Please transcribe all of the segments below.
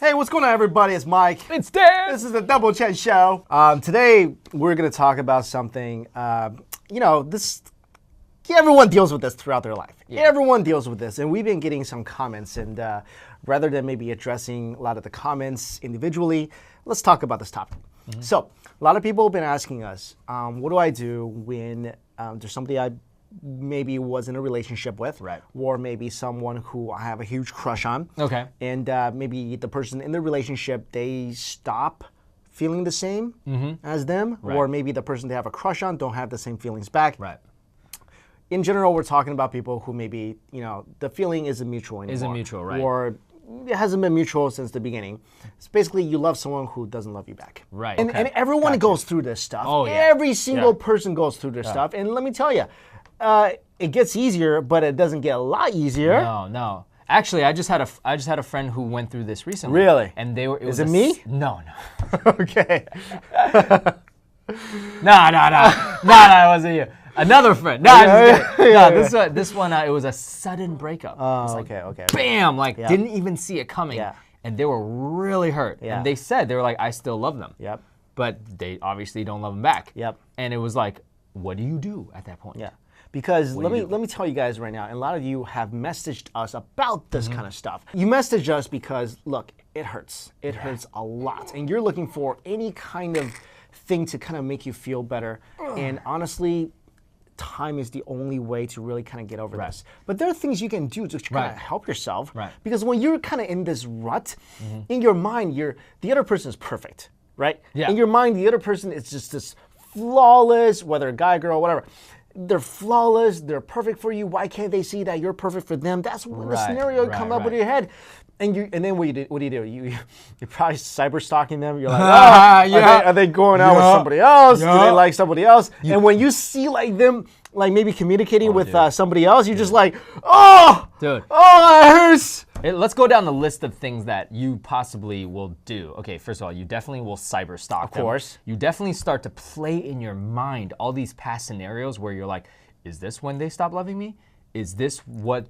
Hey, what's going on, everybody? It's Mike. It's Dan. This is the Double Chin Show. Today, we're going to talk about something, everyone deals with this throughout their life. Yeah. Everyone deals with this, and we've been getting some comments, and rather than maybe addressing a lot of the comments individually, let's talk about this topic. Mm-hmm. So, a lot of people have been asking us, what do I do when there's somebody I maybe was in a relationship with, right, or maybe someone who I have a huge crush on. Okay. And maybe the person in the relationship, they stop feeling the same as them, right, or maybe the person they have a crush on don't have the same feelings back. Right. In general, we're talking about people who maybe, the feeling isn't mutual anymore. Isn't mutual, right. Or it hasn't been mutual since the beginning. It's basically you love someone who doesn't love you back. Right. And, okay. and everyone goes through this stuff. Oh, yeah. Every single person goes through this stuff. And let me tell you, it gets easier, but it doesn't get a lot easier. No. Actually, I just had a friend who went through this recently. Really? And they were. Is it me? No. Okay. No, it wasn't you. Another friend. No, this one, it was a sudden breakup. Oh, like, okay. Bam! Didn't even see it coming. Yeah. And they were really hurt. Yeah. And they were like, I still love them. Yep. But they obviously don't love them back. Yep. And it was like, what do you do at that point? Yeah. Because let me tell you guys right now, and a lot of you have messaged us about this kind of stuff. You message us because, look, it hurts. It hurts a lot. And you're looking for any kind of thing to kind of make you feel better. And honestly, time is the only way to really kind of get over this. But there are things you can do to kind of help yourself. Right. Because when you're kind of in this rut, in your mind, the other person is perfect, right? Yeah. In your mind, the other person is just this flawless, whether a guy, girl, whatever. They're flawless, they're perfect for you. Why can't they see that you're perfect for them? That's when the scenario come up with your head. And then what do you do? You're probably cyber stalking them. You're like, are they going out with somebody else? Do they like somebody else? And when you see them maybe communicating with somebody else, you're just like, dude, that hurts. Let's go down the list of things that you possibly will do. Okay, first of all, you definitely will cyber stalk them. Of course. You definitely start to play in your mind all these past scenarios where you're like, is this when they stop loving me? Is this what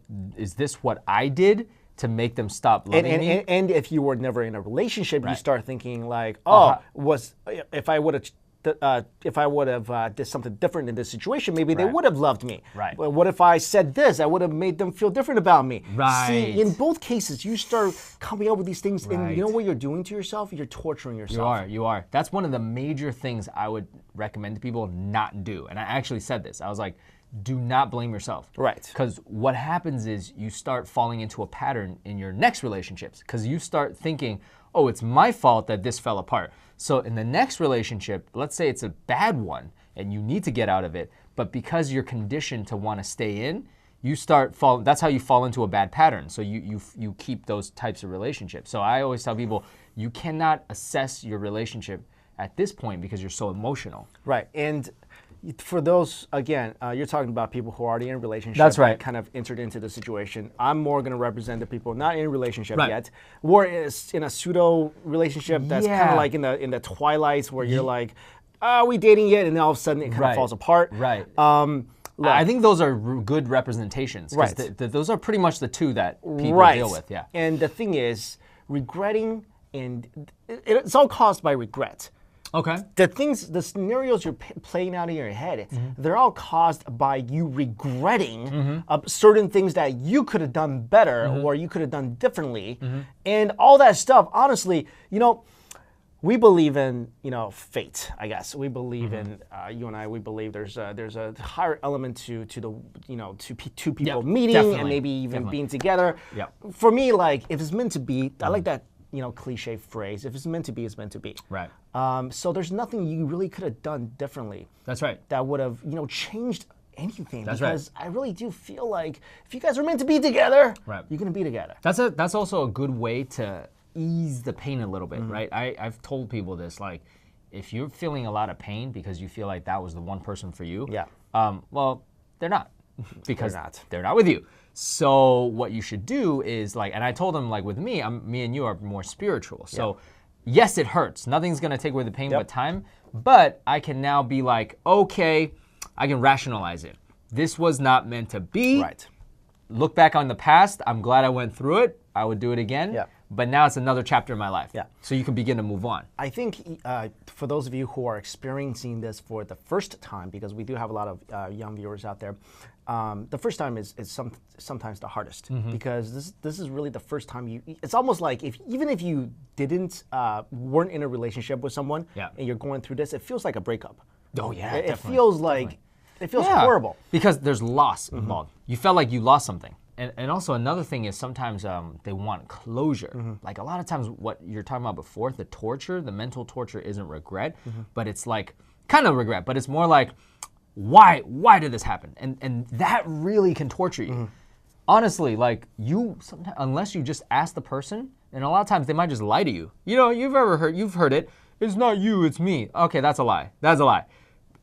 I did to make them stop loving me? And if you were never in a relationship, you start thinking like, if I would have did something different in this situation, maybe they would have loved me. Right. But what if I said this? I would have made them feel different about me. Right. See, in both cases, you start coming up with these things, and you know what you're doing to yourself? You're torturing yourself. You are. That's one of the major things I would recommend to people not do. And I actually said this. I was like, do not blame yourself. Right. Because what happens is you start falling into a pattern in your next relationships. Because you start thinking, oh, it's my fault that this fell apart. So in the next relationship, let's say it's a bad one and you need to get out of it, but because you're conditioned to want to stay in, you start falling. That's how you fall into a bad pattern. So you keep those types of relationships. So I always tell people, you cannot assess your relationship at this point because you're so emotional. Right. And for those, again, you're talking about people who are already in a relationship. That's right. And kind of entered into the situation. I'm more going to represent the people not in a relationship yet, or is in a pseudo relationship that's kind of like in the twilights where you're like, are we dating yet? And then all of a sudden it kind of falls apart. Right. I think those are good representations. Right. Those are pretty much the two that people deal with. Yeah. And the thing is, regretting, and it's all caused by regret. Okay. The scenarios you're playing out in your head, they're all caused by you regretting certain things that you could have done better or you could have done differently. And all that stuff, honestly, we believe in, fate, I guess. We believe in, you and I, we believe there's a higher element to the, to two people meeting and maybe even being together. Yep. For me, if it's meant to be, I like that, cliche phrase. If it's meant to be, it's meant to be. Right. So there's nothing you really could have done differently. That's right. That would have, changed anything. That's because I really do feel like if you guys are meant to be together, right, you're gonna be together. That's also a good way to ease the pain a little bit, right? I've told people this, if you're feeling a lot of pain because you feel like that was the one person for you, well, they're not. Because they're not with you. So what you should do is and I told them with me, me and you are more spiritual. So yes, it hurts. Nothing's gonna take away the pain but time. But I can now be okay, I can rationalize it. This was not meant to be. Right. Look back on the past. I'm glad I went through it. I would do it again. but now it's another chapter in my life. Yeah. So you can begin to move on. I think for those of you who are experiencing this for the first time, because we do have a lot of young viewers out there, the first time is sometimes the hardest because this is really the first time it's almost like even if you weren't in a relationship with someone and you're going through this, it feels like a breakup. Oh yeah, it feels like it feels horrible because there's loss involved. You felt like you lost something. And also another thing is sometimes they want closure. Like a lot of times what you're talking about before, the mental torture isn't regret, but it's like kind of regret, but it's more like, why did this happen? And that really can torture you. Honestly, like sometimes, unless you just ask the person, and a lot of times they might just lie to you. You know, you've heard it, it's not you, it's me. Okay, that's a lie. That's a lie.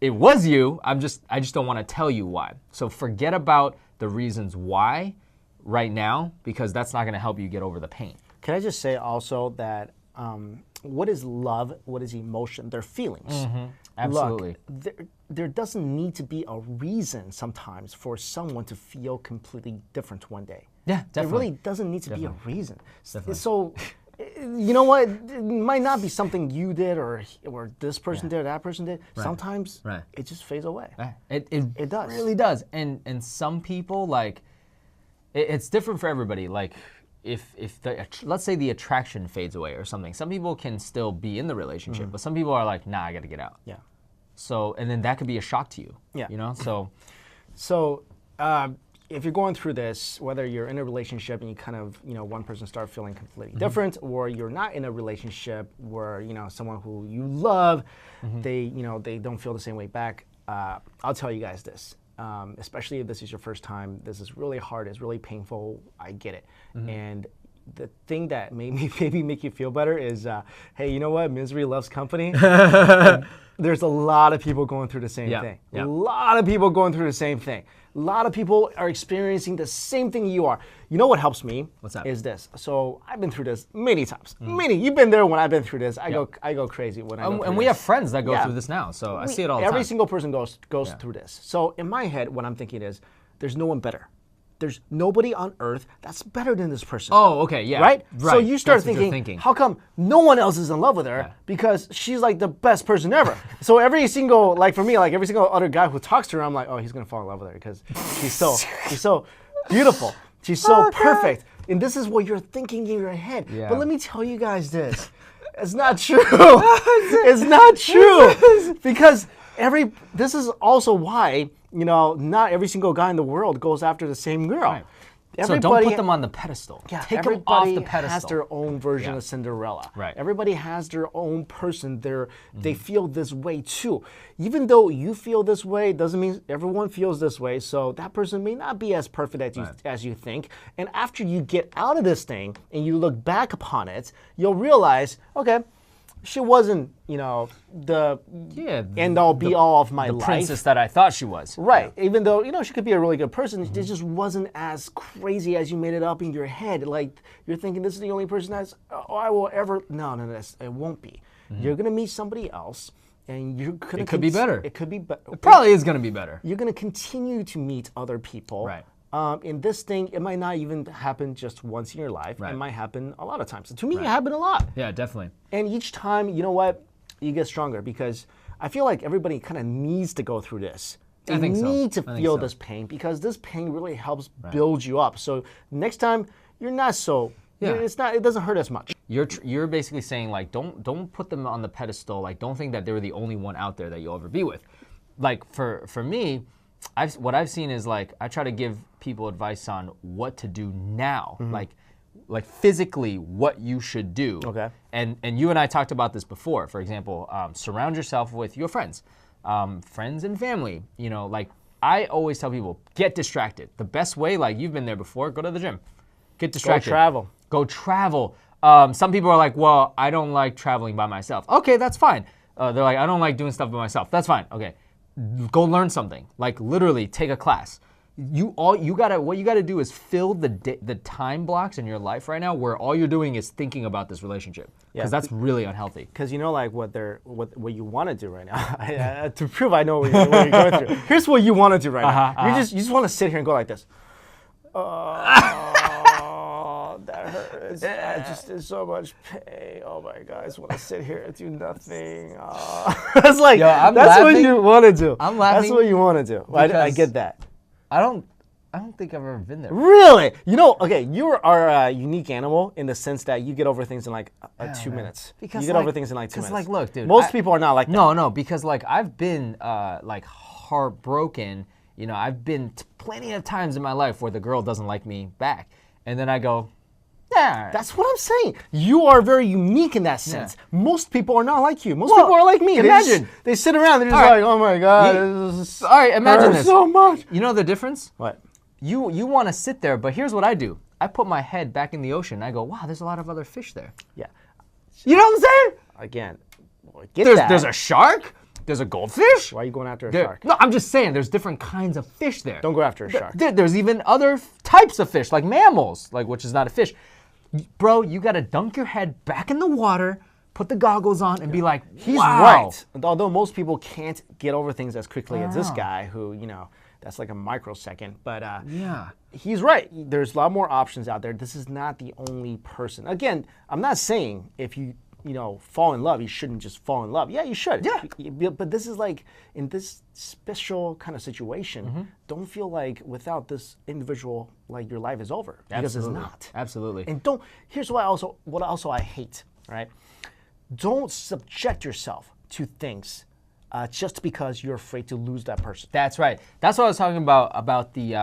It was you, I just don't want to tell you why. So forget about the reasons why right now, because that's not going to help you get over the pain. Can I just say also that what is love? What is emotion? They're feelings. Absolutely. Look, there doesn't need to be a reason sometimes for someone to feel completely different one day. Yeah, definitely. There really doesn't need to be a reason. Definitely. So, you know what? It might not be something you did or this person did or that person did. Right. Sometimes it just fades away. Right. It does. Really does. And some people, like, it's different for everybody. Like, if let's say the attraction fades away or something, some people can still be in the relationship, but some people are like, nah, I got to get out. Yeah. So, and then that could be a shock to you. Yeah. You know, So, if you're going through this, whether you're in a relationship and you kind of, one person start feeling completely different, or you're not in a relationship where, someone who you love, they don't feel the same way back, I'll tell you guys this. Especially if this is your first time, this is really hard, it's really painful, I get it. And the thing that maybe make you feel better is, hey, you know what, misery loves company. There's a lot of people going through the same thing. A lot of people going through the same thing. A lot of people are experiencing the same thing you are. You know what helps me? What's that? Is this. So I've been through this many times. You've been there when I've been through this. I go crazy when I go through and we have friends that go through this now, so I see it all the time. Every single person goes through this. So in my head, what I'm thinking is, there's no one better. There's nobody on earth that's better than this person. Oh, okay, yeah. Right? So you start thinking, how come no one else is in love with her? Yeah. Because she's like the best person ever. So every single, like for me, like every single other guy who talks to her, I'm like, oh, he's gonna fall in love with her because she's so beautiful. She's so perfect. And this is what you're thinking in your head. Yeah. But let me tell you guys this. It's not true. It's not true. Because this is also why, not every single guy in the world goes after the same girl. Right. So don't put them on the pedestal. Yeah, take them off the pedestal. Everybody has their own version of Cinderella. Right. Everybody has their own person. They feel this way too. Even though you feel this way, doesn't mean everyone feels this way. So that person may not be as perfect as you think. And after you get out of this thing and you look back upon it, you'll realize, okay, she wasn't, the end-all, be-all of my life. The princess that I thought she was. Right. Yeah. Even though, she could be a really good person, it just wasn't as crazy as you made it up in your head. Like, you're thinking this is the only person I will ever... No, it won't be. You're going to meet somebody else, and you're going to... It could be better. It could be better. It probably is going to be better. You're going to continue to meet other people. Right. In this thing, it might not even happen just once in your life. Right. It might happen a lot of times. So to me, it happened a lot. Yeah, definitely. And each time, you know what? You get stronger because I feel like everybody kind of needs to go through this. They need to feel this pain because this pain really helps build you up. So next time, you're not so... Yeah. It doesn't hurt as much. You're basically saying, like, don't put them on the pedestal. Like, don't think that they were the only one out there that you'll ever be with. Like, for me... what I've seen is, like, I try to give people advice on what to do now, like physically what you should do. Okay. And you and I talked about this before. For example, surround yourself with your friends, friends and family. Like I always tell people, get distracted. The best way, like you've been there before, go to the gym, get distracted. Go travel. Some people are like, well, I don't like traveling by myself. Okay, that's fine. They're like, I don't like doing stuff by myself. That's fine. Okay. Go learn something. Like literally take a class. What you gotta do is fill the time blocks in your life right now where all you're doing is thinking about this relationship. Because that's really unhealthy. Because like what you want to do right now. To prove I know what you're going through. Here's what you want to do right now. You just want to sit here and go like this. That hurt. I just did so much pain. Oh my God, I just want to sit here and do nothing. It's like, that's laughing. What you want to do. I'm laughing. That's what you want to do. I get that. I don't think I've ever been there. Really? You know, okay, you are a unique animal in the sense that you get over things in like 2 minutes. Because you get over things in like 2 minutes. Like, look, dude. Most people are not like that. No, because like I've been like heartbroken. You know, I've been plenty of times in my life where the girl doesn't like me back. And then I go, yeah. That's what I'm saying. You are very unique in that sense. Yeah. Most people are not like you. Most people are like me. Imagine. They sit around, they're just like, oh my God. All right, imagine this. So much. You know the difference? What? You want to sit there, but here's what I do. I put my head back in the ocean and I go, wow, there's a lot of other fish there. Yeah. You know what I'm saying? Again, there's a shark. There's a goldfish. Why are you going after a shark? No, I'm just saying there's different kinds of fish there. Don't go after a shark. There's even other types of fish, like mammals, like which is not a fish. Bro, you got to dunk your head back in the water, put the goggles on, and be like, he's right. Although most people can't get over things as quickly as this guy who, you know, that's like a microsecond. But yeah, he's right. There's a lot more options out there. This is not the only person. Again, I'm not saying if you fall in love, you shouldn't just fall in love. Yeah, you should. Yeah. But this is like, in this special kind of situation, don't feel like without this individual, like your life is over. Because it's not. Absolutely. And here's what also I hate, right? Don't subject yourself to things just because you're afraid to lose that person. That's right. That's what I was talking about the,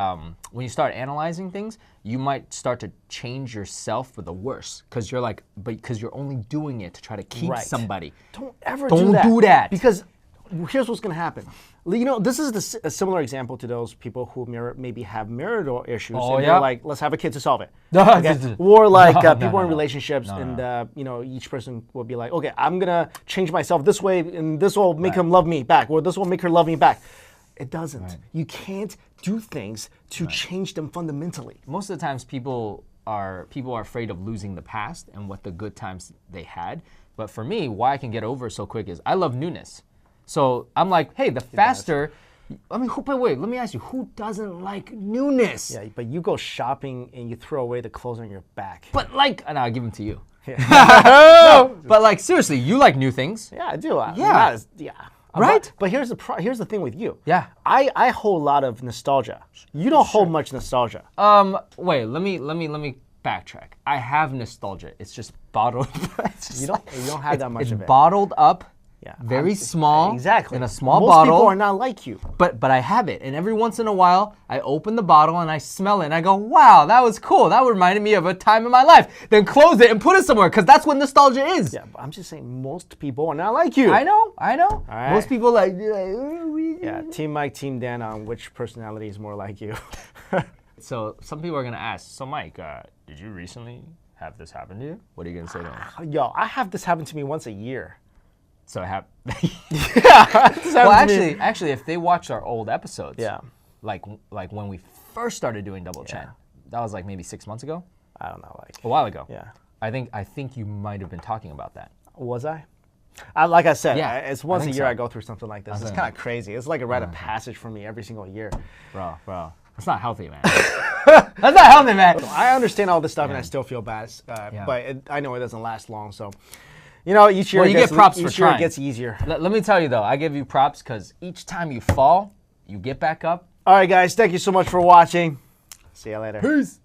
when you start analyzing things, you might start to change yourself for the worse because you're like, because you're only doing it to try to keep somebody. Don't ever do that. Because here's what's going to happen. You know, this is a similar example to those people who maybe have marital issues. Oh, and yeah. They're like, let's have a kid to solve it. Okay? Or like people in relationships and, you know, each person will be like, okay, I'm going to change myself this way and this will make him love me back or this will make her love me back. It doesn't. Right. You can't do things to change them fundamentally. Most of the times people are afraid of losing the past and what the good times they had. But for me, why I can get over so quick is I love newness. So I'm like, hey, the faster, I mean, wait, let me ask you, who doesn't like newness? Yeah, but you go shopping and you throw away the clothes on your back. But like, and I'll give them to you. No, but like, seriously, you like new things. Yeah, I do. Yeah. Right? But here's the thing with you. Yeah. I hold a lot of nostalgia. You don't hold much nostalgia. Wait, let me backtrack. I have nostalgia. It's just bottled. You don't have that much of it. It's bottled up. Yeah, very small. Exactly. In a small Most bottle. Most people are not like you. But I have it, and every once in a while, I open the bottle and I smell it, and I go, "Wow, that was cool. That reminded me of a time in my life." Then close it and put it somewhere, because that's what nostalgia is. Yeah, but I'm just saying, most people are not like you. I know. All right. Most people like. Yeah, Team Mike, Team Dan on which personality is more like you. So some people are gonna ask. So Mike, did you recently have this happen to you? What are you gonna say to them? Yo, I have this happen to me once a year. So it happened. Yeah. Well, actually, if they watch our old episodes, like when we first started doing Double Chen, that was like maybe 6 months ago. I don't know, like a while ago. Yeah. I think you might have been talking about that. Was I? Like I said, it's once a year so. I go through something like this. It's kind of crazy. It's like a rite of passage for me every single year. Bro, that's not healthy, man. That's not healthy, man. I understand all this stuff and I still feel bad, but I know it doesn't last long, so. You know, each year, you get props for trying. It gets easier. Let me tell you, though, I give you props because each time you fall, you get back up. All right, guys, thank you so much for watching. See you later. Peace.